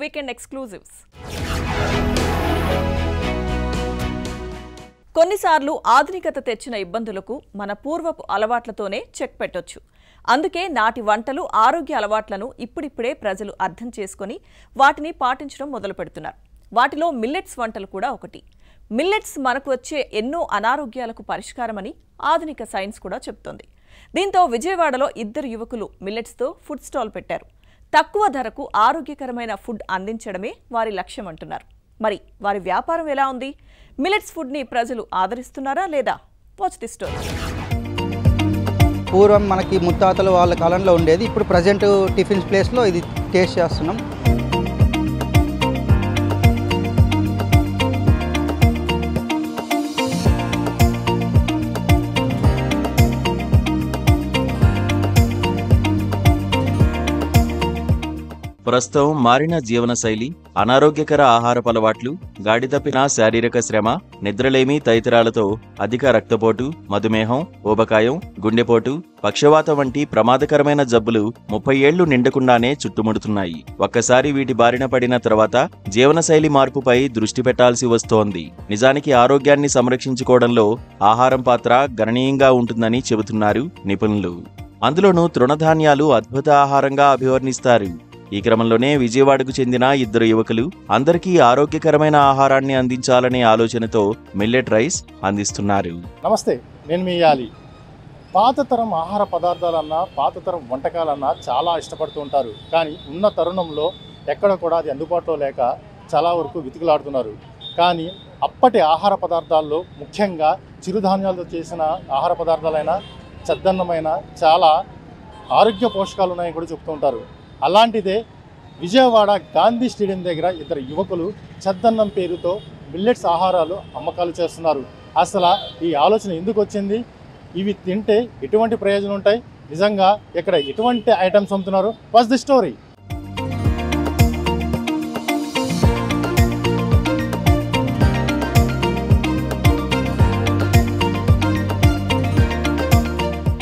Weekend exclusives. కొన్నిసార్లు ఆధునికత తెచ్చిన ఇబ్బందులకు మన పూర్వపు అలవాట్లతోనే చెక్ పెట్టొచ్చు. అందుకే నాటి వంటలు, ఆరోగ్య అలవాట్లను ఇప్పుడిప్పుడే ప్రజలు అర్థం చేసుకుని వాటిని పాటించడం మొదలు పెడుతున్నారు. వాటిలో మిల్లెట్స్ వంటలు కూడా ఒకటి. మిల్లెట్స్ మనకు వచ్చే ఎన్నో అనారోగ్యాలకు పరిష్కారమని ఆధునిక సైన్స్ కూడా చెబుతోంది. దీంతో విజయవాడలో 2 యువకులు మిల్లెట్స్తో ఫుడ్ స్టాల్ పెట్టారు. తక్కువ ధరకు ఆరోగ్యకరమైన ఫుడ్ అందించడమే వారి లక్ష్యం అంటున్నారు. మరి వారి వ్యాపారం ఎలా ఉంది? మిల్లెట్స్ ఫుడ్ని ప్రజలు ఆదరిస్తున్నారా లేదా? Watch the story. పూర్వం మనకి ముత్తాతలు వాళ్ళ కాలంలో ఉండేది. ఇప్పుడు ప్రజెంట్ టిఫిన్స్ ప్లేస్లో ఇది టేస్ట్ చేస్తున్నాం. ప్రస్తుతం మారిన జీవనశైలి, అనారోగ్యకర ఆహారపు అలవాట్లు, గాడితప్పిన శారీరక శ్రమ, నిద్రలేమి తదితరాలతో అధిక రక్తపోటు, మధుమేహం, ఊబకాయం, గుండెపోటు, పక్షవాతం వంటి ప్రమాదకరమైన జబ్బులు 30 ఏళ్లు నిండకుండానే చుట్టుముడుతున్నాయి. ఒక్కసారి వీటి బారిన పడిన తర్వాత జీవనశైలి మార్పుపై దృష్టి పెట్టాల్సి వస్తోంది. నిజానికి ఆరోగ్యాన్ని సంరక్షించుకోవడంలో ఆహారం పాత్ర గణనీయంగా ఉంటుందని చెబుతున్నారు నిపుణులు. అందులోనూ తృణధాన్యాలు అద్భుత ఆహారంగా అభివర్ణిస్తారు. ఈ క్రమంలోనే విజయవాడకు చెందిన 2 యువకులు అందరికీ ఆరోగ్యకరమైన ఆహారాన్ని అందించాలనే ఆలోచనతో మిల్లెట్ రైస్ అందిస్తున్నారు. నమస్తే, నేను మీ యాలి. పాత తరం ఆహార పదార్థాలన్నా, పాత తరం వంటకాలన్నా చాలా ఇష్టపడుతూ ఉంటారు. కానీ ఉన్న తరుణంలో ఎక్కడ కూడా అది అందుబాటులో లేక చాలా వరకు వెతుకులాడుతున్నారు. కానీ అప్పటి ఆహార పదార్థాల్లో ముఖ్యంగా చిరుధాన్యాలతో చేసిన ఆహార పదార్థాలైన చద్దన్నమైన చాలా ఆరోగ్య పోషకాలు ఉన్నాయని కూడా చెప్తూ ఉంటారు. అలాంటిదే విజయవాడ గాంధీ స్టేడియం దగ్గర 2 యువకులు చద్దన్నం పేరుతో మిల్లెట్స్ ఆహారాలు అమ్మకాలు చేస్తున్నారు. అసలు ఈ ఆలోచన ఎందుకు వచ్చింది? ఇవి తింటే ఎటువంటి ప్రయోజనం ఉంటాయి? నిజంగా ఇక్కడ ఎటువంటి ఐటమ్స్ అమ్ముతున్నారు? What's the story?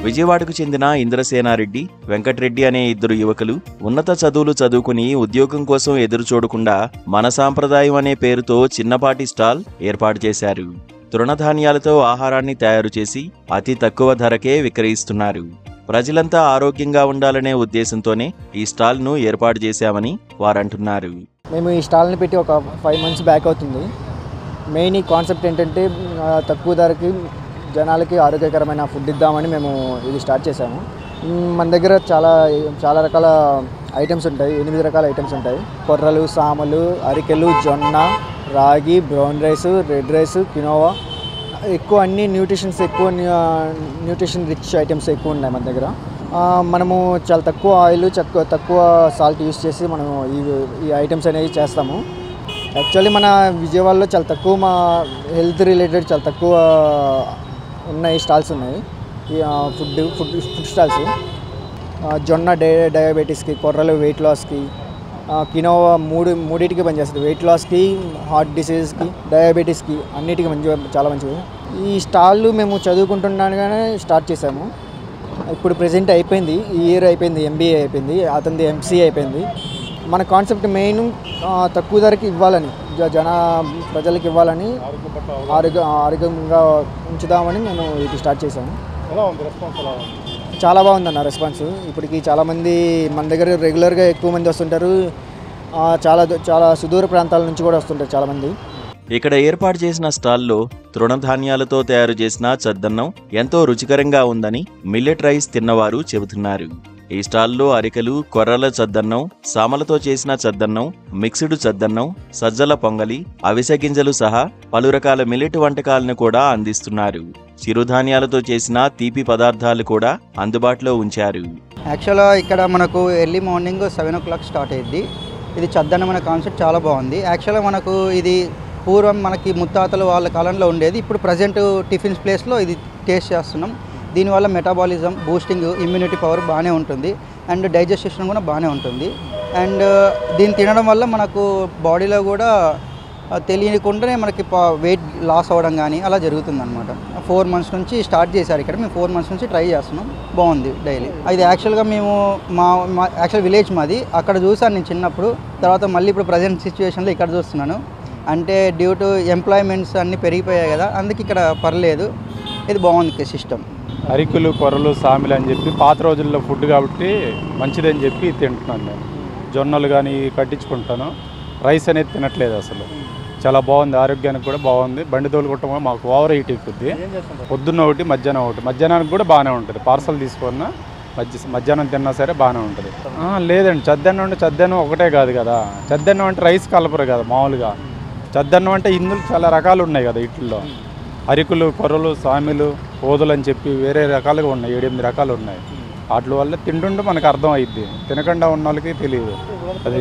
విజయవాడకు చెందిన ఇంద్రసేనారెడ్డి, వెంకటరెడ్డి అనే 2 యువకులు ఉన్నత చదువులు చదువుకుని ఉద్యోగం కోసం ఎదురు చూడకుండా మన సాంప్రదాయం అనే పేరుతో చిన్నపాటి స్టాల్ ఏర్పాటు చేశారు. తృణధాన్యాలతో ఆహారాన్ని తయారు చేసి అతి తక్కువ ధరకే విక్రయిస్తున్నారు. ప్రజలంతా ఆరోగ్యంగా ఉండాలనే ఉద్దేశంతోనే ఈ స్టాల్ను ఏర్పాటు చేశామని వారంటున్నారు. మేము ఈ స్టాల్ని పెట్టి ఒక 5 months బ్యాక్ అవుతుంది. మెయిన్ ఈ కాన్సెప్ట్ ఏంటంటే తక్కువ ధరకి జనాలకి ఆరోగ్యకరమైన ఫుడ్ ఇద్దామని మేము ఇది స్టార్ట్ చేసాము. మన దగ్గర చాలా రకాల ఐటమ్స్ ఉంటాయి. 8 రకాల ఐటమ్స్ ఉంటాయి. కొర్రలు, సామలు, అరికెలు, జొన్న, రాగి, brown rice, red rice, quinoa, ఎక్కువ అన్ని న్యూట్రిషన్ రిచ్ ఐటమ్స్ ఎక్కువ ఉన్నాయి మన దగ్గర. మనము చాలా తక్కువ ఆయిల్, తక్కువ సాల్ట్ యూస్ చేసి మనం ఈ ఐటమ్స్ అనేవి చేస్తాము. యాక్చువల్లీ మన విజయవాడలో చాలా తక్కువ మా హెల్త్ రిలేటెడ్ చాలా తక్కువ ఉన్నాయి స్టాల్స్ ఉన్నాయి. Food stalls. జొన్న డయాబెటీస్కి, కొర్రలు వెయిట్ లాస్కి, కినోవా మూడింటికి పనిచేస్తుంది. వెయిట్ లాస్కి, హార్ట్ డిసీజ్కి, డయాబెటీస్కి అన్నిటికీ చాలా మంచిది. ఈ స్టాళ్ళు మేము చదువుకుంటుండగానే స్టార్ట్ చేసాము. ఇప్పుడు ప్రెజెంట్ అయిపోయింది. ఈ ఇయర్ అయిపోయింది. MBA అయిపోయింది, అతనిది MCA అయిపోయింది. మన కాన్సెప్ట్ మెయిన్ తక్కువ ధరకి ఇవ్వాలని, ప్రజలకు ఇవ్వాలని, ఆరోగ్యంగా ఉంచుదామని మేము ఇది స్టార్ట్ చేసాము. చాలా బాగుందన్న రెస్పాన్స్. ఇప్పటికి చాలామంది మన దగ్గర రెగ్యులర్గా ఎక్కువ మంది వస్తుంటారు. చాలా సుదూర ప్రాంతాల నుంచి కూడా వస్తుంటారు చాలామంది. ఇక్కడ ఏర్పాటు చేసిన స్టాల్లో తృణధాన్యాలతో తయారు చేసిన చద్దన్నం ఎంతో రుచికరంగా ఉందని మిల్లెట్ రైస్ తిన్నవారు చెబుతున్నారు. ఈ స్టాల్లో అరికెలు, కొర్రల చద్దన్నం, సామలతో చేసిన చద్దన్నం, మిక్స్డ్ చద్దన్నం, సజ్జల పొంగలి, అవిసె గింజలు సహా పలు రకాల మిల్లెట్ వంటకాలను కూడా అందిస్తున్నారు. చిరుధాన్యాలతో చేసిన తీపి పదార్థాలు కూడా అందుబాటులో ఉంచారు. యాక్చువల్గా ఇక్కడ మనకు ఎర్లీ మార్నింగ్ 7 o'clock స్టార్ట్ అయ్యింది. ఇది చద్దన్నం అనే కాన్సెప్ట్ చాలా బాగుంది. యాక్చువల్గా మనకు ఇది పూర్వం మనకి ముత్తాతలు వాళ్ళ కాలంలో ఉండేది. ఇప్పుడు ప్రజెంట్ టిఫిన్స్ ప్లేస్లో ఇది టేస్ట్ చేస్తున్నాం. దీనివల్ల మెటాబాలిజం, బూస్టింగ్, ఇమ్యూనిటీ పవర్ బాగానే ఉంటుంది. అండ్ డైజెస్షన్ కూడా బాగానే ఉంటుంది. అండ్ దీన్ని తినడం వల్ల మనకు బాడీలో కూడా తెలియకుండానే మనకి వెయిట్ లాస్ అవ్వడం కానీ అలా జరుగుతుందన్నమాట. 4 months నుంచి స్టార్ట్ చేశారు ఇక్కడ. మేము 4 months నుంచి ట్రై చేస్తున్నాం. బాగుంది డైలీ. ఇది యాక్చువల్గా మేము మా యాక్చువల్ విలేజ్ మాది. అక్కడ చూసాను నేను చిన్నప్పుడు. తర్వాత మళ్ళీ ఇప్పుడు ప్రజెంట్ సిచ్యువేషన్లో ఇక్కడ చూస్తున్నాను. అంటే డ్యూ టు ఎంప్లాయ్మెంట్స్ అన్నీ పెరిగిపోయాయి కదా, అందుకే ఇక్కడ పర్లేదు. ఇది బాగుంది సిస్టమ్. అరికులు, కొర్రలు, సామిలు అని చెప్పి పాత రోజుల్లో ఫుడ్ కాబట్టి మంచిదని చెప్పి తింటున్నాను నేను. జొన్నలు కానీ కట్టించుకుంటాను. రైస్ అనేది తినట్లేదు అసలు. చాలా బాగుంది, ఆరోగ్యానికి కూడా బాగుంది. బండి తోలుకోవటం కూడా మాకు ఓవర్ హీట్ ఎక్కుద్ది. పొద్దున్న ఒకటి, మధ్యాహ్నం ఒకటి. మధ్యాహ్నానికి కూడా బాగానే ఉంటుంది. పార్సల్ తీసుకున్నా మధ్యాహ్నం తిన్నా సరే బాగానే ఉంటుంది. లేదండి, చద్దన్నం అంటే చద్దన్నం ఒకటే కాదు కదా. చద్దన్నం అంటే రైస్ కలపరు కదా మామూలుగా. చద్దన్నం అంటే ఇందులో చాలా రకాలు ఉన్నాయి కదా. వీటిల్లో అరికులు, కొర్రలు, సామిలు, ఓదులు అని చెప్పి వేరే రకాలుగా ఉన్నాయి. 7-8 రకాలు ఉన్నాయి. వాటి వల్ల తింటుంటే మనకు అర్థం అయ్యిద్ది. తినకుండా ఉన్న వాళ్ళకి తెలియదు. అది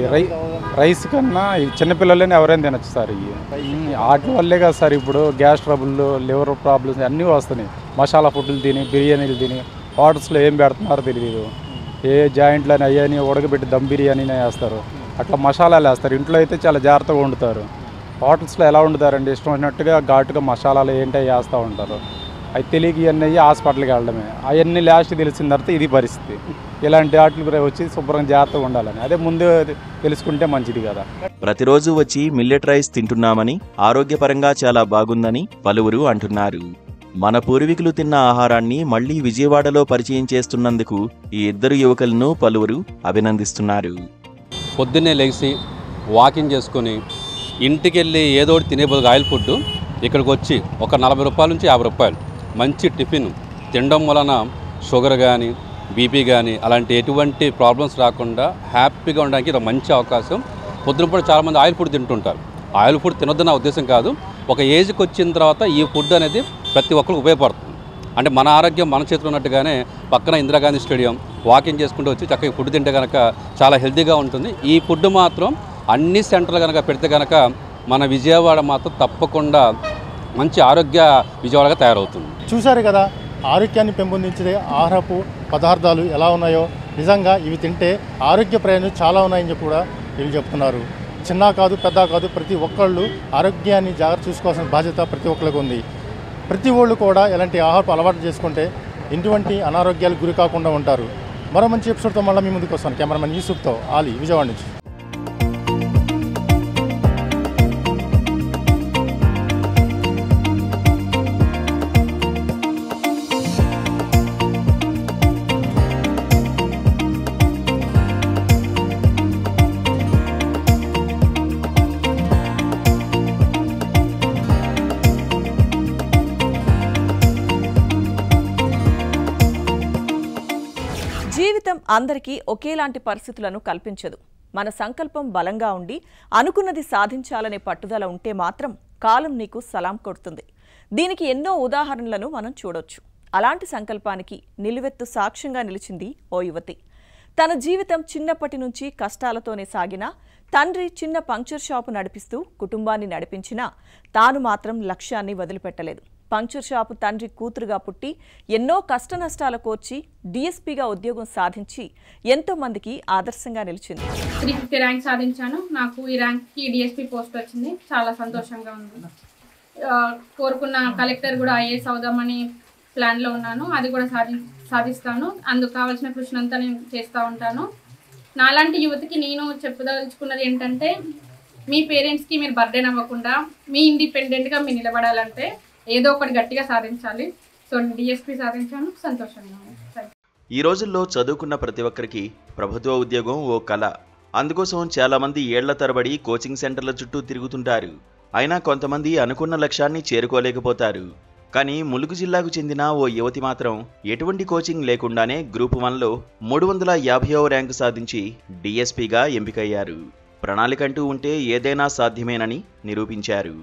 రైస్ కన్నా చిన్నపిల్లలని ఎవరైనా తినచ్చు సార్. ఇవి వాటి వల్లే కదా సార్ ఇప్పుడు గ్యాస్ ట్రబుల్, లివర్ ప్రాబ్లమ్స్ అన్నీ వస్తున్నాయి. మసాలా ఫుడ్లు తిని, బిర్యానీలు తిని, హోటల్స్లో ఏం పెడుతున్నారో తెలియదు. ఏ జాయింట్లని అయ్యని ఉడకబెట్టి దమ్ బిర్యానీనే వేస్తారు. అట్లా మసాలాలు వేస్తారు. ఇంట్లో అయితే చాలా జాగ్రత్తగా వండుతారు. హోటల్స్లో ఎలా వండుతారండి? ఇష్టం వచ్చినట్టుగా ఘాటుగా మసాలాలు ఏంటో వేస్తూ ఉంటారు. అవి తెలియక ఇవన్నీ అయ్యి హాస్పిటల్కి వెళ్ళడమే. అవన్నీ లాస్ట్ తెలిసిన తర్వాత ఇది పరిస్థితి. ఇలాంటి వాటికి వచ్చి శుభ్రంగా జాగ్రత్తగా ఉండాలని అదే ముందు తెలుసుకుంటే మంచిది కదా. ప్రతిరోజు వచ్చి మిల్లెట్ రైస్ తింటున్నామని, ఆరోగ్యపరంగా చాలా బాగుందని పలువురు అంటున్నారు. మన పూర్వీకులు తిన్న ఆహారాన్ని మళ్లీ విజయవాడలో పరిచయం చేస్తున్నందుకు ఈ ఇద్దరు యువకులను పలువురు అభినందిస్తున్నారు. పొద్దున్నే లేచి వాకింగ్ చేసుకొని ఇంటికి వెళ్ళి ఏదో ఒకటి తినే బదులు ఆయిల్ ఫుడ్ ఇక్కడికి వచ్చి ఒక 40 రూపాయల నుంచి 50 రూపాయలు మంచి టిఫిన్ తినడం వలన షుగర్ కానీ, బీపీ కానీ అలాంటి ఎటువంటి ప్రాబ్లమ్స్ రాకుండా హ్యాపీగా ఉండడానికి ఇది మంచి అవకాశం. పొద్దునపూట చాలామంది ఆయిల్ ఫుడ్ తింటుంటారు. ఆయిల్ ఫుడ్ తినొద్దు నా ఉద్దేశం కాదు. ఒక ఏజ్కి వచ్చిన తర్వాత ఈ ఫుడ్ అనేది ప్రతి ఒక్కరికి ఉపయోగపడుతుంది. అంటే మన ఆరోగ్యం మన చేతిలో ఉన్నట్టుగానే పక్కన ఇందిరాగాంధీ స్టేడియం వాకింగ్ చేసుకుంటూ వచ్చి చక్కగా ఫుడ్ తింటే కనుక చాలా హెల్తీగా ఉంటుంది. ఈ ఫుడ్ మాత్రం అన్ని సెంటర్లు కనుక పెడితే కనుక మన విజయవాడ మాత్రం తప్పకుండా మంచి ఆరోగ్య విజయవాడగా తయారవుతుంది. చూశారు కదా ఆరోగ్యాన్ని పెంపొందించే ఆహారపు పదార్థాలు ఎలా ఉన్నాయో. నిజంగా ఇవి తింటే ఆరోగ్య ప్రయోజనాలు చాలా ఉన్నాయని చెప్పి కూడా వీళ్ళు చెప్తున్నారు. చిన్న కాదు పెద్ద కాదు ప్రతి ఒక్కళ్ళు ఆరోగ్యాన్ని జాగ్రత్త చూసుకోవాల్సిన బాధ్యత ప్రతి ఒక్కరికి ఉంది. ప్రతి ఒళ్ళు కూడా ఇలాంటి ఆహారపు అలవాటు చేసుకుంటే ఎటువంటి అనారోగ్యాలకు గురి కాకుండా ఉంటారు. మరో మంచి ఎపిసోడ్తో మళ్ళీ మీ ముందుకు వస్తాను. కెమెరామెన్ యూసుఫ్తో ఆలీ, విజయవాడ నుంచి. జీవితం అందరికీ ఒకేలాంటి పరిస్థితులను కల్పించదు. మన సంకల్పం బలంగా ఉండి అనుకున్నది సాధించాలనే పట్టుదల ఉంటే మాత్రం కాలం నీకు సలాం కొడుతుంది. దీనికి ఎన్నో ఉదాహరణలను మనం చూడొచ్చు. అలాంటి సంకల్పానికి నిలువెత్తు సాక్ష్యంగా నిలిచింది ఓ యువతి. తన జీవితం చిన్నప్పటి నుంచి కష్టాలతోనే సాగినా, తండ్రి చిన్న పంక్చర్ షాపు నడిపిస్తూ కుటుంబాన్ని నడిపించినా తాను మాత్రం లక్ష్యాన్ని వదిలిపెట్టలేదు. పంక్చర్ షాపు తండ్రి కూతురుగా పుట్టి ఎన్నో కష్టనష్టాల కోర్చి డిఎస్పీగా ఉద్యోగం సాధించి ఎంతో మందికి ఆదర్శంగా నిలిచింది. 350 ర్యాంక్ సాధించాను. నాకు ఈ ర్యాంక్కి డిఎస్పీ పోస్ట్ వచ్చింది. చాలా సంతోషంగా ఉంది. కోరుకున్న కలెక్టర్ కూడా ఐఏఎస్ అవుదామని ప్లాన్లో ఉన్నాను. అది కూడా సాధిస్తాను. అందుకు కావాల్సిన కృషి అంతా నేను చేస్తూ ఉంటాను. నాలాంటి యువతికి నేను చెప్పదలుచుకున్నది ఏంటంటే, మీ పేరెంట్స్కి మీరు బర్డెన్ అవ్వకుండా మీ ఇండిపెండెంట్గా మీరు నిలబడాలంటే ఏదో ఒకటి గట్టిగా సాధించాలి. సో డిఎస్పీ సాధించాను, సంతోషంగా ఉంది. ఈ రోజుల్లో చదువుకున్న ప్రతి ఒక్కరికి ప్రభుత్వ ఉద్యోగం ఓ కళ. అందుకోసం చాలామంది ఏళ్ల తరబడి కోచింగ్ సెంటర్ల చుట్టూ తిరుగుతుంటారు. అయినా కొంతమంది అనుకున్న లక్ష్యాన్ని చేరుకోలేకపోతారు. కానీ ములుగు జిల్లాకు చెందిన ఓ యువతి మాత్రం ఎటువంటి కోచింగ్ లేకుండానే గ్రూప్ 1లో 350వ ర్యాంకు సాధించి డిఎస్పీగా ఎంపికయ్యారు. ప్రణాళికంటూ ఉంటే ఏదైనా సాధ్యమేనని నిరూపించారు.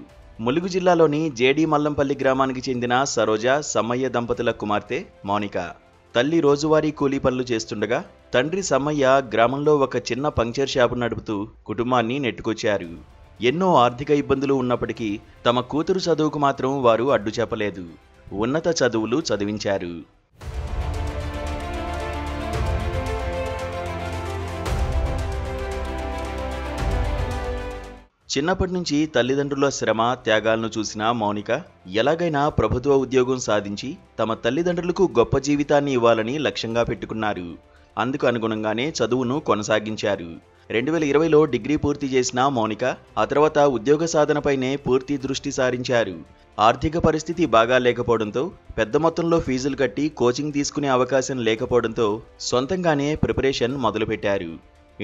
ములుగు జిల్లాలోని జేడి మల్లంపల్లి గ్రామానికి చెందిన సరోజ, సమ్మయ్య దంపతుల కుమార్తె మౌనిక. తల్లి రోజువారీ కూలీ పనులు చేస్తుండగా తండ్రి సమ్మయ్య గ్రామంలో ఒక చిన్న పంక్చర్ షాపు నడుపుతూ కుటుంబాన్ని నెట్టుకొచ్చారు. ఎన్నో ఆర్థిక ఇబ్బందులు ఉన్నప్పటికీ తమ కూతురు చదువుకు మాత్రం వారు అడ్డు చెప్పలేదు. ఉన్నత చదువులు చదివించారు. చిన్నప్పటి నుంచి తల్లిదండ్రుల శ్రమ త్యాగాలను చూసిన మౌనిక ఎలాగైనా ప్రభుత్వ ఉద్యోగం సాధించి తమ తల్లిదండ్రులకు గొప్ప జీవితాన్ని ఇవ్వాలని లక్ష్యంగా పెట్టుకున్నారు. అందుకు అనుగుణంగానే చదువును కొనసాగించారు. 2020లో డిగ్రీ పూర్తి చేసిన మౌనిక ఆ తర్వాత ఉద్యోగ సాధనపైనే పూర్తి దృష్టి సారించారు. ఆర్థిక పరిస్థితి బాగా లేకపోవడంతో పెద్ద మొత్తంలో ఫీజులు కట్టి కోచింగ్ తీసుకునే అవకాశం లేకపోవడంతో సొంతంగానే ప్రిపరేషన్ మొదలుపెట్టారు.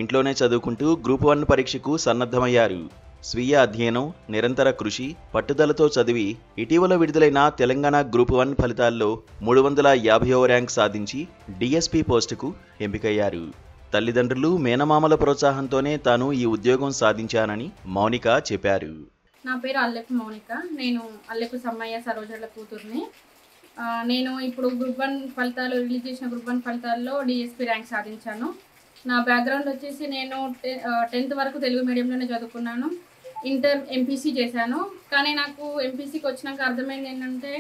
ఇంట్లోనే చదువుకుంటూ గ్రూప్ 1 పరీక్షకు సన్నద్ధమయ్యారు. స్వీయ అధ్యయనం, నిరంతర కృషి, పట్టుదలతో చదివి ఇటీవల విడుదలైన తెలంగాణ గ్రూప్ 1 ఫలితాల్లో 350వ ర్యాంక్ సాధించి డిఎస్పీ పోస్టుకు ఎంపికయ్యారు. తల్లిదండ్రులు, మేనమామల ప్రోత్సాహంతోనే తాను ఈ ఉద్యోగం సాధించానని మౌనిక చెప్పారు. నా పేరు అల్లెపు మౌనిక. నేను అల్లెపు సమ్మయ్య సరోజర్ల కూతుర్ని. నేను ఇప్పుడు గ్రూప్ 1 ఫలితాలు రిలీజ్ చేసిన గ్రూప్ 1 ఫలితాల్లో డిఎస్పీ ర్యాంక్ సాధించాను. నా బ్యాక్గ్రౌండ్ వచ్చేసి నేను 10th వరకు తెలుగు మీడియంలోనే చదువుకున్నాను. ఇంటర్ ఎంపీసీ చేశాను. కానీ నాకు ఎంపీసీకి వచ్చినాక అర్థమైంది ఏంటంటే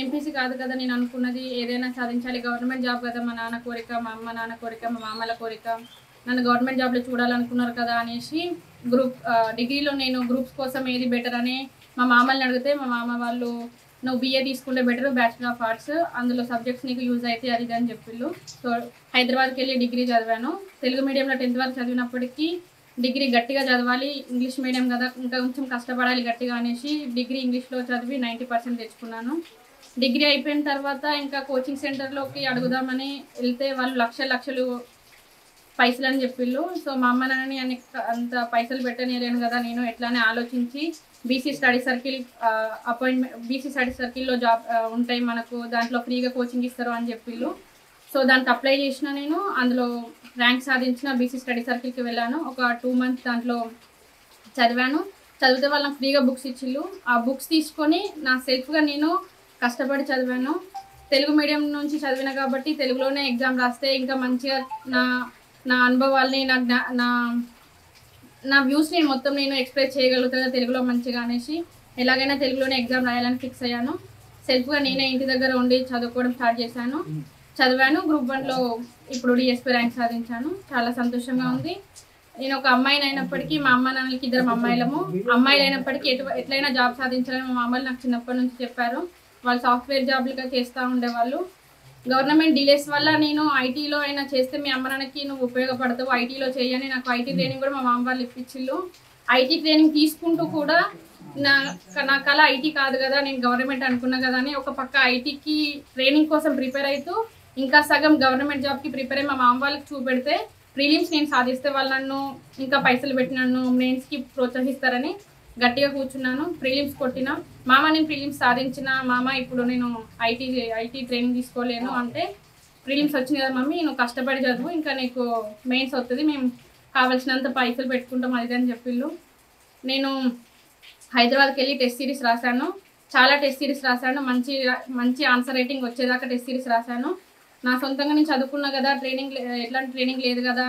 ఎంపీసీ కాదు కదా నేను అనుకున్నది, ఏదైనా సాధించాలి, గవర్నమెంట్ జాబ్ కదా మా నాన్న కోరిక, మా అమ్మ నాన్న కోరిక, మా మామల కోరిక, నన్ను గవర్నమెంట్ జాబ్లో చూడాలనుకున్నారు కదా అనేసి డిగ్రీలో నేను గ్రూప్స్ కోసం ఏది బెటర్ అని మా మామల్ని అడిగితే మా మామ వాళ్ళు నువ్వు BA తీసుకుంటే బెటర్, బ్యాచిలర్ ఆఫ్ ఆర్ట్స్, అందులో సబ్జెక్ట్స్ నీకు యూజ్ అయితే అది అని చెప్పిళ్ళు. సో హైదరాబాద్కి వెళ్ళి డిగ్రీ చదివాను. తెలుగు మీడియంలో 10th వరకు చదివినప్పటికీ డిగ్రీ గట్టిగా చదవాలి, ఇంగ్లీష్ మీడియం కదా ఇంకా కొంచెం కష్టపడాలి గట్టిగా అనేసి డిగ్రీ ఇంగ్లీష్లో చదివి 90% తెచ్చుకున్నాను. డిగ్రీ అయిపోయిన తర్వాత ఇంకా కోచింగ్ సెంటర్లోకి అడుగుదామని వెళ్తే వాళ్ళు లక్షలు పైసలు అని చెప్పిళ్ళు. సో మా అమ్మ నాన్నని అంత పైసలు పెట్టనేలేను కదా, నేను ఎట్లానే ఆలోచించి బీసీ స్టడీ సర్కిల్లో జాబ్ ఉంటాయి మనకు, దాంట్లో ఫ్రీగా కోచింగ్ ఇస్తారు అని చెప్పిళ్ళు. సో దానికి అప్లై చేసిన నేను, అందులో ర్యాంక్ సాధించిన బీసీ స్టడీ సర్కిల్కి వెళ్ళాను. ఒక 2 months దాంట్లో చదివాను. చదివితే వాళ్ళకి ఫ్రీగా బుక్స్ ఇచ్చిళ్ళు. ఆ బుక్స్ తీసుకొని నా సెల్ఫ్గా నేను కష్టపడి చదివాను. తెలుగు మీడియం నుంచి చదివిన కాబట్టి తెలుగులోనే ఎగ్జామ్ రాస్తే ఇంకా మంచిగా నా అనుభవాల్ని నా వ్యూస్ నేను మొత్తం నేను ఎక్స్ప్రెస్ చేయగలుగుతాను తెలుగులో మంచిగా అనేసి ఎలాగైనా తెలుగులోనే ఎగ్జామ్ రాయాలని ఫిక్స్ అయ్యాను. సెల్ఫ్గా నేనే ఇంటి దగ్గర ఉండి చదువుకోవడం స్టార్ట్ చేశాను. చదివాను. గ్రూప్ 1లో ఇప్పుడు డిఎస్పీ ర్యాంక్ సాధించాను. చాలా సంతోషంగా ఉంది. నేను ఒక అమ్మాయిని అయినప్పటికీ మా అమ్మ నాన్నలకి 2 అమ్మాయిలము. అమ్మాయిలు అయినప్పటికీ ఎట్లయినా జాబ్ సాధించాలని మా అమ్మలు నాకు చిన్నప్పటి నుంచి చెప్పారు. వాళ్ళు సాఫ్ట్వేర్ జాబ్లుగా చేస్తూ ఉండేవాళ్ళు. గవర్నమెంట్ డిలేస్ వల్ల నేను ఐటీలో అయినా చేస్తే మీ అమ్మ నాన్నకి నువ్వు ఉపయోగపడతావు, ఐటీలో చేయని నాకు ఐటీ ట్రైనింగ్ కూడా మా మామ వాళ్ళు ఇప్పించిళ్ళు. ఐటీ ట్రైనింగ్ తీసుకుంటూ కూడా నా కళ ఐటీ కాదు కదా, నేను గవర్నమెంట్ అనుకున్నా కదా అని ఒక పక్క ఐటీకి ట్రైనింగ్ కోసం ప్రిపేర్ అవుతూ ఇంకా సగం గవర్నమెంట్ జాబ్కి ప్రిపేర్ అయ్యి మా మామ వాళ్ళకి చూపెడితే ప్రిలిమ్స్ నేను సాధిస్తే వాళ్ళు నన్ను ఇంకా పైసలు పెట్టి నన్ను మెయిన్స్కి ప్రోత్సహిస్తారని గట్టిగా కూర్చున్నాను. ప్రిలిమ్స్ కొట్టిన మామ, నేను ప్రిలిమ్స్ సాధించిన మామ, ఇప్పుడు నేను ఐటీ ట్రైనింగ్ తీసుకోలేను అంటే, ప్రిలిమ్స్ వచ్చింది కదా మమ్మీ నువ్వు కష్టపడి చదువు, ఇంకా నీకు మెయిన్స్ వస్తుంది, మేము కావాల్సినంత పైసలు పెట్టుకుంటాం అది అని చెప్పిళ్ళు. నేను హైదరాబాద్కి వెళ్ళి టెస్ట్ సిరీస్ రాశాను. చాలా టెస్ట్ సిరీస్ రాశాను. మంచి ఆన్సర్ రైటింగ్ వచ్చేదాకా టెస్ట్ సిరీస్ రాశాను. నా సొంతంగా నేను చదువుకున్నా కదా, ఎట్లాంటి ట్రైనింగ్ లేదు కదా,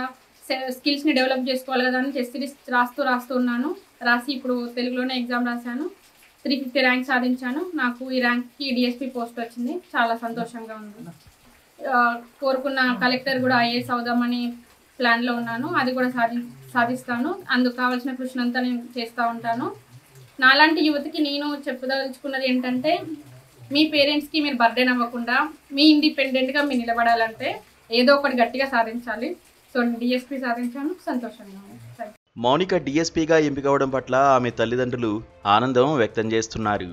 స్కిల్స్ని డెవలప్ చేసుకోవాలి కదా అని టెస్ట్ సిరీస్ రాస్తూ ఉన్నాను. రాసి ఇప్పుడు తెలుగులోనే ఎగ్జామ్ రాశాను. 350 ర్యాంక్ సాధించాను. నాకు ఈ ర్యాంక్కి డిఎస్పీ పోస్ట్ వచ్చింది. చాలా సంతోషంగా ఉంది. కోరుకున్న కలెక్టర్ కూడా IAS అవుదామని ప్లాన్లో ఉన్నాను. అది కూడా సాధిస్తాను. అందుకు కావాల్సిన కృషి అంతా నేను చేస్తూ ఉంటాను. నాలాంటి యువతికి నేను చెప్పదలుచుకున్నది ఏంటంటే, మీ పేరెంట్స్కి మీరు బర్డెన్ అవ్వకుండా మీ ఇండిపెండెంట్గా మీరు నిలబడాలంటే ఏదో ఒకటి గట్టిగా సాధించాలి. సో డిఎస్పీ సాధించాను. సంతోషంగా ఉంది. మౌనిక డిఎస్పీగా ఎంపికవడం పట్ల ఆమె తల్లిదండ్రులు ఆనందం వ్యక్తం చేస్తున్నారు.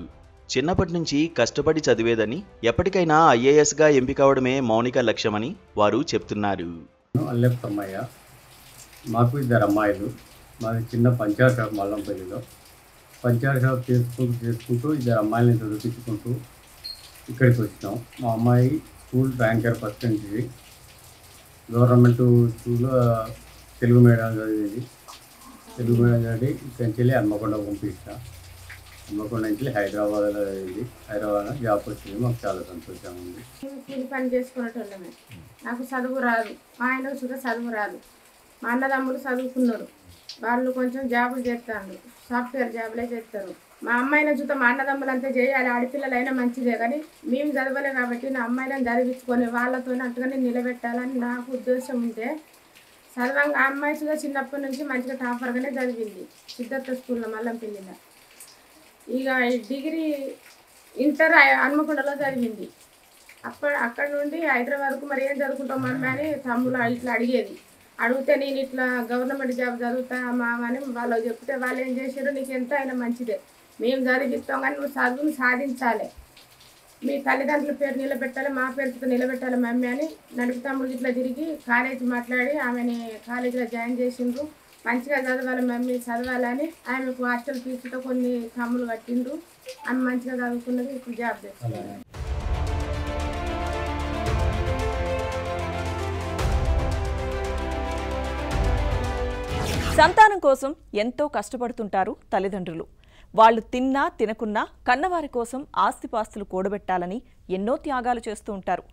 చిన్నప్పటి నుంచి కష్టపడి చదివేదని, ఎప్పటికైనా IASగా ఎంపికవడమే మౌనిక లక్ష్యమని వారు చెప్తున్నారు. అల్లెపు సమ్మయ్య. మాకు 2 అమ్మాయిలు. మాది చిన్న పంచాయత్ షాప్ మల్లంపల్లిలో. పంచాయత్ షాప్ చేసుకుంటూ 2 అమ్మాయిలని చదివించుకుంటూ ఇక్కడికి వచ్చినాం. మా అమ్మాయి స్కూల్ ర్యాంకర్ ఫస్ట్ నుంచి గవర్నమెంట్ స్కూల్లో తెలుగు మీడియం చదివేది. తెలుగు మీడియం చదివి ఇక్కడి నుంచి వెళ్ళి హన్మకొండ పంపిస్తా. హన్మకొండ నుంచి హైదరాబాద్లో చదివింది. హైదరాబాద్లో జాబ్ వచ్చింది. మాకు చాలా సంతోషంగా ఉంది. కూలి పని చేసుకునేటోళ్ళమే. నాకు చదువు రాదు, మా ఆయనకు కూడా చదువు రాదు. మా అన్నదమ్ములు చదువుకున్నారు, వాళ్ళు కొంచెం జాబులు చేస్తారు, సాఫ్ట్వేర్ జాబులే చేస్తారు. మా అమ్మాయిని చూస్తే మా అన్నదమ్ములు అంతా చేయాలి, ఆడపిల్లలైనా మంచిదే, కానీ మేము చదవలే కాబట్టి నా అమ్మాయిలను చదివించుకొని వాళ్ళతో అట్టుగానే నిలబెట్టాలని నాకు ఉద్దేశం ఉంటే చదవంగా ఆ అమ్మాయి కూడా చిన్నప్పటి నుంచి మంచిగా టాపర్గానే చదివింది సిద్ధార్థ స్కూల్లో మల్లంపల్లిలో. ఇక డిగ్రీ ఇంటర్ హన్మకొండలో చదివింది. అక్కడ నుండి హైదరాబాద్కు మరి ఏం చదువుకుంటాం మమ్మీ అని తమ్ముళ్ళు ఇట్లా అడిగేది. అడిగితే నేను ఇట్లా గవర్నమెంట్ జాబ్ చదువుతా మామ అని వాళ్ళు చెప్తే వాళ్ళు ఏం చేశారు, నీకు ఎంత అయినా మంచిదే, మేము చదివిస్తాం కానీ నువ్వు చదువుని సాధించాలి, మీ తల్లిదండ్రుల పేరు నిలబెట్టాలి, మా పేరుతో నిలబెట్టాలి మమ్మీ అని నడుపు తమ్ముడు ఇట్లా తిరిగి కాలేజీ మాట్లాడి ఆమెని కాలేజీలో జాయిన్ చేసిండ్రు. మంచిగా చదవాలి మమ్మీ చదవాలని ఆమెకు హాస్టల్ ఫీజుతో కొన్ని సమ్ములు కట్టిండ్రు. ఆమె మంచిగా చదువుకున్నది, ఇప్పుడు జాబ్ చేస్తుంది. సంతానం కోసం ఎంతో కష్టపడుతుంటారు తల్లిదండ్రులు. వాళ్ళు తిన్నా తినకున్నా కన్నవారి కోసం ఆస్తిపాస్తులు కూడబెట్టాలని ఎన్నో త్యాగాలు చేస్తూ ఉంటారు.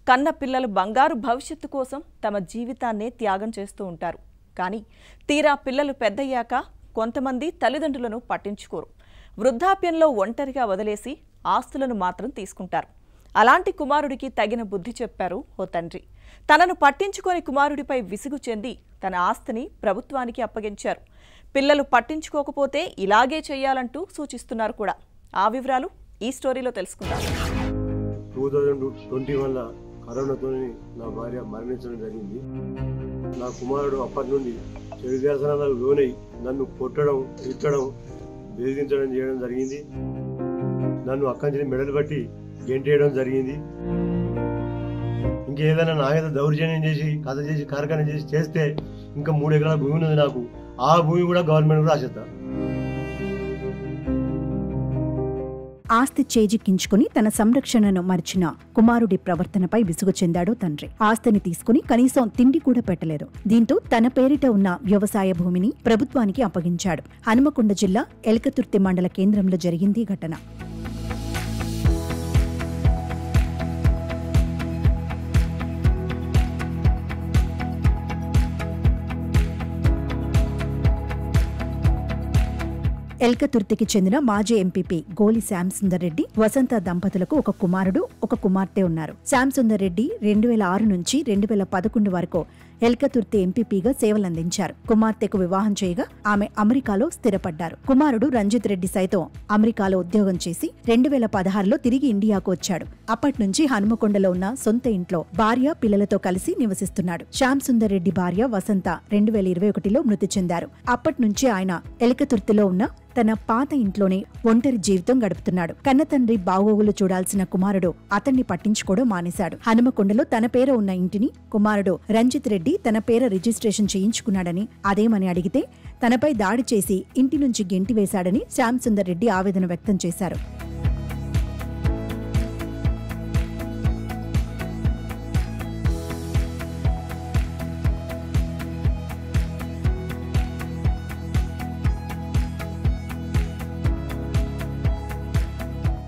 కన్న పిల్లలు బంగారు భవిష్యత్తు కోసం తమ జీవితాన్నే త్యాగం చేస్తూ ఉంటారు. కానీ తీరా పిల్లలు పెద్దయ్యాక కొంతమంది తల్లిదండ్రులను పట్టించుకోరు. వృద్ధాప్యంలో ఒంటరిగా వదిలేసి ఆస్తులను మాత్రం తీసుకుంటారు. అలాంటి కుమారుడికి తగిన బుద్ధి చెప్పారు ఓ తండ్రి. తనను పట్టించుకొని కుమారుడిపై విసుగు చెంది తన ఆస్తిని ప్రభుత్వానికి అప్పగించారు. పిల్లలు పట్టించుకోకపోతే ఇలాగే చేయాలంటూ సూచిస్తున్నారు కూడా. ఆ వివరాలు ఈ స్టోరీలో తెలుసుకుందాం. 2021 కరోనాతో నా భార్య మరణించడం జరిగింది. నా కుమారుడు అప్పటి నుండి చెడు వ్యసనాలకు లోనై నన్ను కొట్టడం, తిట్టడం, బెదిరించడం చేయడం జరిగింది. నన్ను అక్కడి మెడలు బట్టి గెంటేయడం జరిగింది. ఇంకేదైనా నా మీద దౌర్జన్యం చేసి కథ చేసి కార్ఖానా చేసి చేస్తే ఇంకా 3 ఎకరాల భూమి ఉన్నది నాకు. ఆ భూమి కూడా గవర్నమెంట్ రాసేస్తా. ఆస్తి చేజిక్కించుకుని తన సంరక్షణను మర్చిన కుమారుడి ప్రవర్తనపై విసుగు చెందాడు తండ్రి. ఆస్తిని తీసుకుని కనీసం తిండి కూడా పెట్టలేదు. దీంతో తన పేరిట ఉన్న వ్యవసాయ భూమిని ప్రభుత్వానికి అప్పగించాడు. హనుమకొండ జిల్లా ఎలకతుర్తి మండల కేంద్రంలో జరిగింది ఘటన. ఎల్కతుర్తికి చెందిన మాజీ ఎంపీపీ గోలి శ్యాంసుందర్ రెడ్డి, వసంత దంపతులకు ఒక కుమారుడు, ఒక కుమార్తె ఉన్నారు. శ్యాంసుందర్ రెడ్డి 2006 నుంచి 2011 వరకు ఎల్కతుర్తి ఎంపీపీగా సేవలందించారు. కుమార్తెకు వివాహం చేయగా ఆమె అమెరికాలో స్థిరపడ్డారు. కుమారుడు రంజిత్ రెడ్డి సైతం అమెరికాలో ఉద్యోగం చేసి 2016లో తిరిగి ఇండియాకు వచ్చాడు. అప్పటి నుంచి హనుమకొండలో ఉన్న సొంత ఇంట్లో భార్య, పిల్లలతో కలిసి నివసిస్తున్నాడు. శ్యాంసుందర్ రెడ్డి భార్య వసంత 2021లో మృతి చెందారు. అప్పటి నుంచి ఆయన ఎలకతుర్తిలో ఉన్న తన పాత ఇంట్లోనే ఒంటరి జీవితం గడుపుతున్నాడు. కన్నతండ్రి బాగోగులు చూడాల్సిన కుమారుడు అతన్ని పట్టించుకోవడం మానేశాడు. హనుమకొండలో తన పేర ఉన్న ఇంటిని కుమారుడు రంజిత్ రెడ్డి తన పేర రిజిస్ట్రేషన్ చేయించుకున్నాడని, అదేమని అడిగితే తనపై దాడి చేసి ఇంటి నుంచి గెంటివేశాడని శ్యాంసుందర్ రెడ్డి ఆవేదన వ్యక్తం చేశారు.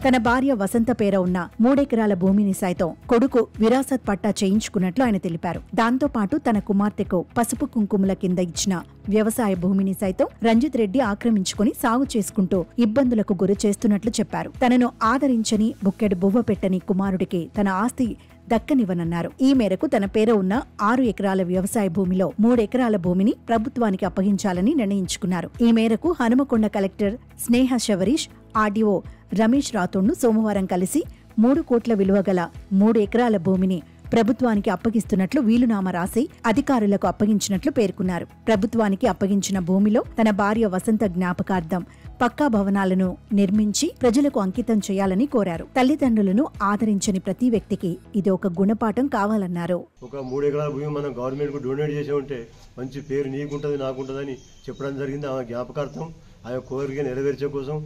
తన భార్య వసంత పేర ఉన్న 3 ఎకరాల భూమిని సైతం కొడుకు విరాసత్ పట్టా చేయించుకున్నట్లు ఆయన తెలిపారు. దాంతో పాటు తన కుమార్తెకు పసుపు కుంకుమల కింద ఇచ్చిన వ్యవసాయ భూమిని సైతం రంజిత్ రెడ్డి ఆక్రమించుకుని సాగు చేసుకుంటూ ఇబ్బందులకు గురి చేస్తున్నట్లు చెప్పారు. తనను ఆదరించని, బుక్కెడు బువ్వ పెట్టని కుమారుడికి తన ఆస్తి దక్కనివ్వనన్నారు. ఈ మేరకు తన పేర ఉన్న 6 ఎకరాల వ్యవసాయ భూమిలో 3 ఎకరాల భూమిని ప్రభుత్వానికి అప్పగించాలని నిర్ణయించుకున్నారు. ఈ మేరకు హనుమకొండ కలెక్టర్ స్నేహ శవరీష్, ఆర్డీఓ రమేష్ రాథోడ్ను సోమవారం కలిసి 3 కోట్ల విలువ గల 3 ఎకరాల భూమిని ప్రభుత్వానికి అప్పగిస్తున్నట్లు వీలునామా రాసి అధికారులకు అప్పగించినట్లు పేర్కొన్నారు. ప్రభుత్వానికి అప్పగించిన భూమిలో తన భార్య వసంత జ్ఞాపకార్థం పక్కా భవనాలను నిర్మించి ప్రజలకు అంకితం చేయాలని కోరారు. తల్లిదండ్రులను ఆదరించని ప్రతి వ్యక్తికి ఇది ఒక గుణపాఠం కావాలన్నారు. ఒక 3 ఎకరాల భూమి మనం గవర్నమెంట్ కు డొనేట్ చేసి ఉంటే మంచి పేరు నీకుంటది, నాకుంటదని చెప్పడం జరిగింది. ఆమె జ్ఞాపకార్థం, ఆమె కోరిక నెరవేర్చే కోసం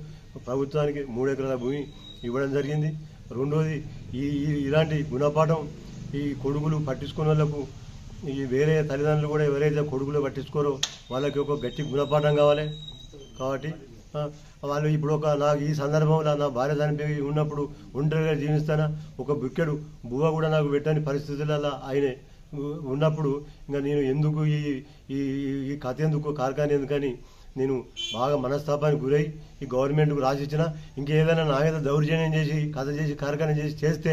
ప్రభుత్వానికి 3 ఎకరాల భూమి ఇవ్వడం జరిగింది. రెండోది, ఇలాంటి గుణపాఠం ఈ కొడుకులు పట్టించుకున్న వాళ్ళకు, ఈ వేరే తల్లిదండ్రులు కూడా ఎవరైతే కొడుకులు పట్టించుకోరో వాళ్ళకి ఒక గట్టి గుణపాఠం కావాలి. కాబట్టి వాళ్ళు ఇప్పుడు నాకు ఈ సందర్భంలో నా భార్య చనిపోయి ఉన్నప్పుడు ఒంటరిగా జీవిస్తానా, ఒక బుక్కెడు బువ్వ కూడా నాకు పెట్టని పరిస్థితులలో ఆయన ఉన్నప్పుడు ఇంకా నేను ఎందుకు ఈ కథ ఎందుకు కార్ఖాన ఎందుకని నేను బాగా మనస్తాపానికి గురై ఈ గవర్నమెంట్కు రాసిచ్చిన, ఇంకేదైనా నా మీద దౌర్జన్యం చేసి కథ చేసి కార్ఖాన చేసి చేస్తే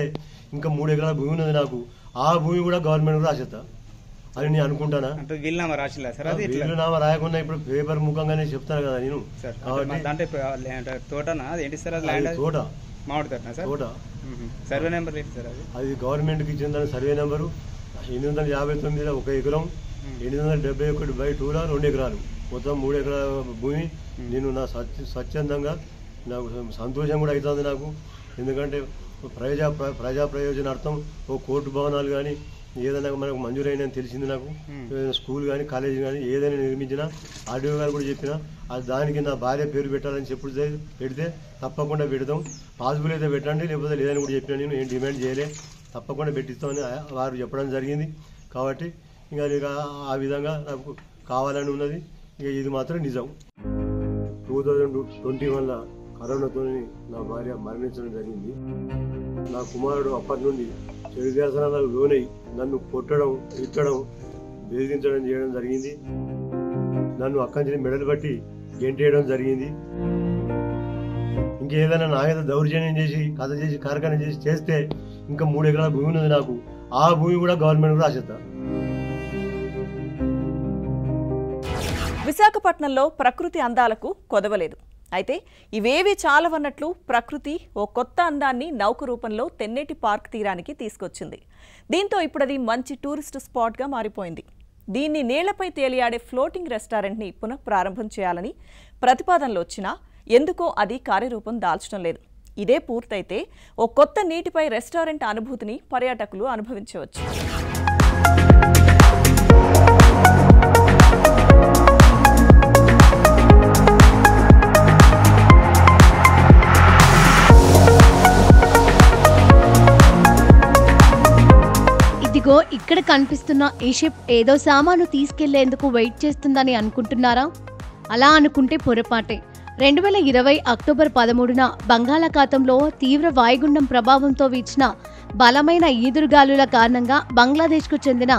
ఇంకా 3 ఎకరాల భూమి ఉన్నది నాకు. ఆ భూమి కూడా గవర్నమెంట్కు రాసేస్తా. అని నేను అనుకుంటానా? వీలునామా రాసిలా సార్? అది వీలునామా రాయకుండా ఇప్పుడు పేపర్ ముఖంగానే చెప్తాను కదా నేను. కాబట్టి తోటనా అది ఏంటి సార్? అది ల్యాండ్ తోట, మామిడి తోటనా సార్? తోట. సర్వే నెంబర్ ఏంటి సార్? అది గవర్నమెంట్కి చెందిన సర్వే నెంబరు 859 1 ఎకరం, 871/2 2 ఎకరాలు, మొత్తం 3 ఎకరాల భూమి. నేను నా స్వచ్ఛందంగా నాకు సంతోషం కూడా అవుతుంది నాకు. ఎందుకంటే ప్రజా ప్రయోజనార్థం ఓ కోర్టు భవనాలు కానీ ఏదైనా మనకు మంజూరైన తెలిసింది నాకు. స్కూల్ కానీ కాలేజీ కానీ ఏదైనా నిర్మించినా ఆర్డీఓ గారు కూడా చెప్పినా అది దానికి నా భార్య పేరు పెట్టాలని పెడితే తప్పకుండా పెడతాం. పాసిబుల్ అయితే పెట్టండి, లేకపోతే లేదని కూడా చెప్పినా. నేను ఏం డిమాండ్ చేయలే, తప్పకుండా పెట్టిస్తామని వారు చెప్పడం జరిగింది. కాబట్టి ఇంకా ఆ విధంగా నాకు కావాలని ఉన్నది. ఇక ఇది మాత్రం నిజం. 2021లో కరోనాతో నా భార్య మరణించడం జరిగింది. నా కుమారుడు అప్పటి నుండి చెడు వ్యసనాలకు లోనై నన్ను కొట్టడం, తిట్టడం, బెదిరించడం చేయడం జరిగింది. నన్ను అక్కడి నుంచి మెడలు బట్టి గెంటేయడం జరిగింది. ఇంకేదైనా నా మీద దౌర్జన్యం చేసి కథ చేసి కార్యక్రమం చేస్తే ఇంకా 3 ఎకరాల భూమి ఉన్నది నాకు. ఆ భూమి కూడా గవర్నమెంట్ రాసేస్తా. విశాఖపట్నంలో ప్రకృతి అందాలకు కొదవలేదు. అయితే ఇవేవి చాలవన్నట్లు ప్రకృతి ఓ కొత్త అందాన్ని నౌక రూపంలో తెన్నేటి పార్క్ తీరానికి తీసుకొచ్చింది. దీంతో ఇప్పుడది మంచి టూరిస్ట్ స్పాట్గా మారిపోయింది. దీన్ని నీళ్లపై తేలియాడే ఫ్లోటింగ్ రెస్టారెంట్ని పునః ప్రారంభం చేయాలని ప్రతిపాదనలు వచ్చినా ఎందుకో అది కార్యరూపం దాల్చడం లేదు. ఇదే పూర్తయితే ఓ కొత్త నీటిపై రెస్టారెంట్ అనుభూతిని పర్యాటకులు అనుభవించవచ్చు. ఇదిగో ఇక్కడ కనిపిస్తున్న ఈ షిప్ ఏదో సామాను తీసుకెళ్లేందుకు వెయిట్ చేస్తుందని అనుకుంటున్నారా? అలా అనుకుంటే పొరపాటే. 2020 అక్టోబర్ 13న బంగాళాఖాతంలో తీవ్ర వాయుగుండం ప్రభావంతో వీచిన బలమైన ఈదురుగాలుల కారణంగా బంగ్లాదేశ్కు చెందిన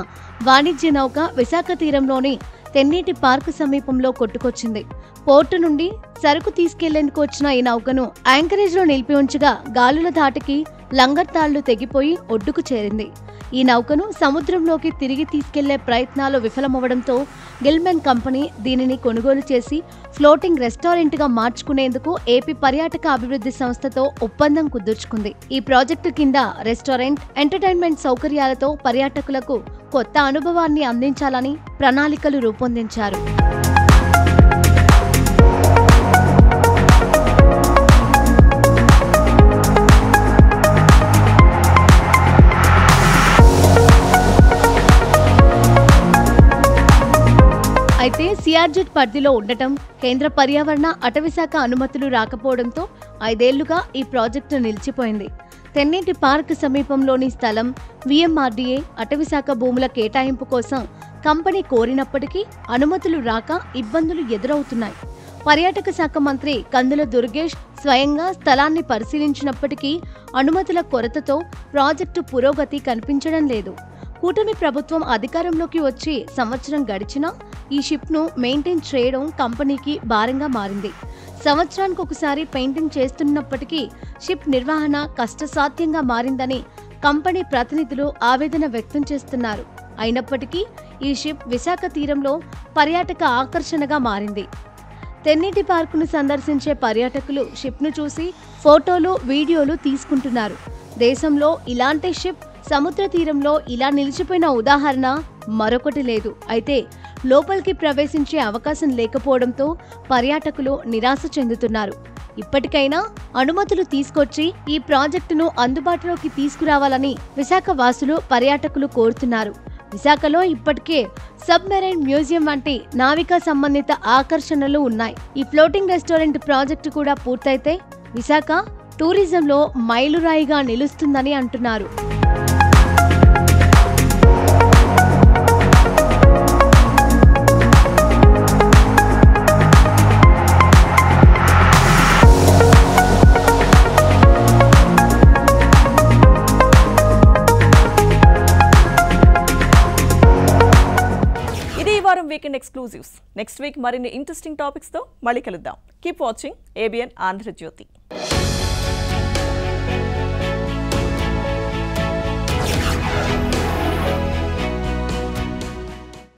వాణిజ్య నౌక విశాఖ తీరంలోని తెన్నేటి పార్కు సమీపంలో కొట్టుకొచ్చింది. పోర్టు నుండి సరుకు తీసుకెళ్లేందుకు వచ్చిన ఈ నౌకను యాంకరేజ్లో నిలిపి ఉంచగా గాలుల ధాటికి లంగర్ తాళ్లు తెగిపోయి ఒడ్డుకు చేరింది. ఈ నౌకను సముద్రంలోకి తిరిగి తీసుకెళ్లే ప్రయత్నాలు విఫలమవడంతో గిల్మెన్ కంపెనీ దీనిని కొనుగోలు చేసి ఫ్లోటింగ్ రెస్టారెంట్గా మార్చుకునేందుకు ఏపీ పర్యాటక అభివృద్ధి సంస్థతో ఒప్పందం కుదుర్చుకుంది. ఈ ప్రాజెక్టు కింద రెస్టారెంట్, ఎంటర్టైన్మెంట్ సౌకర్యాలతో పర్యాటకులకు కొత్త అనుభవాన్ని అందించాలని ప్రణాళికలు రూపొందించారు. అయితే సిఆర్జెడ్ పరిధిలో ఉండటం, కేంద్ర పర్యావరణ అటవీశాఖ అనుమతులు రాకపోవడంతో 5 ఏళ్లుగా ఈ ప్రాజెక్టు నిలిచిపోయింది. తెన్నేటి పార్క్ సమీపంలోని స్థలం విఎంఆర్డీఏ అటవీశాఖ భూముల కేటాయింపు కోసం కంపెనీ కోరినప్పటికీ అనుమతులు రాక ఇబ్బందులు ఎదురవుతున్నాయి. పర్యాటక శాఖ మంత్రి కందుల దుర్గేష్ స్వయంగా స్థలాన్ని పరిశీలించినప్పటికీ అనుమతుల కొరతతో ప్రాజెక్టు పురోగతి కనిపించడం లేదు. కూటమి ప్రభుత్వం అధికారంలోకి వచ్చి సంవత్సరం గడిచినా ఈ షిప్ను మెయింటైన్ చేయడం కంపెనీకి భారంగా మారింది. సంవత్సరానికి ఒకసారి పెయింటింగ్ చేస్తున్నప్పటికీ షిప్ నిర్వహణ కష్టసాధ్యంగా మారిందని కంపెనీ ప్రతినిధులు ఆవేదన వ్యక్తం చేస్తున్నారు. అయినప్పటికీ ఈ షిప్ విశాఖ తీరంలో పర్యాటక ఆకర్షణగా మారింది. తెన్నేటి పార్కును సందర్శించే పర్యాటకులు షిప్ను చూసి ఫోటోలు, వీడియోలు తీసుకుంటున్నారు. దేశంలో ఇలాంటి షిప్ సముద్ర తీరంలో ఇలా నిలిచిపోయిన ఉదాహరణ మరొకటి లేదు. అయితే లోపలికి ప్రవేశించే అవకాశం లేకపోవడంతో పర్యాటకులు నిరాశ చెందుతున్నారు. ఇప్పటికైనా అనుమతులు తీసుకొచ్చి ఈ ప్రాజెక్టును అందుబాటులోకి తీసుకురావాలని విశాఖ వాసులు, పర్యాటకులు కోరుతున్నారు. విశాఖలో ఇప్పటికే సబ్మెరైన్ మ్యూజియం వంటి నావికా సంబంధిత ఆకర్షణలు ఉన్నాయి. ఈ ఫ్లోటింగ్ రెస్టారెంట్ ప్రాజెక్టు కూడా పూర్తయితే విశాఖ టూరిజంలో మైలురాయిగా నిలుస్తుందని అంటున్నారు. Weekend exclusives. నెక్స్ట్ వీక్ మరిన్ని ఇంట్రెస్టింగ్ టాపిక్స్ తో మళ్ళీ కలుద్దాం. Keep watching ABN Andhra Jyothi.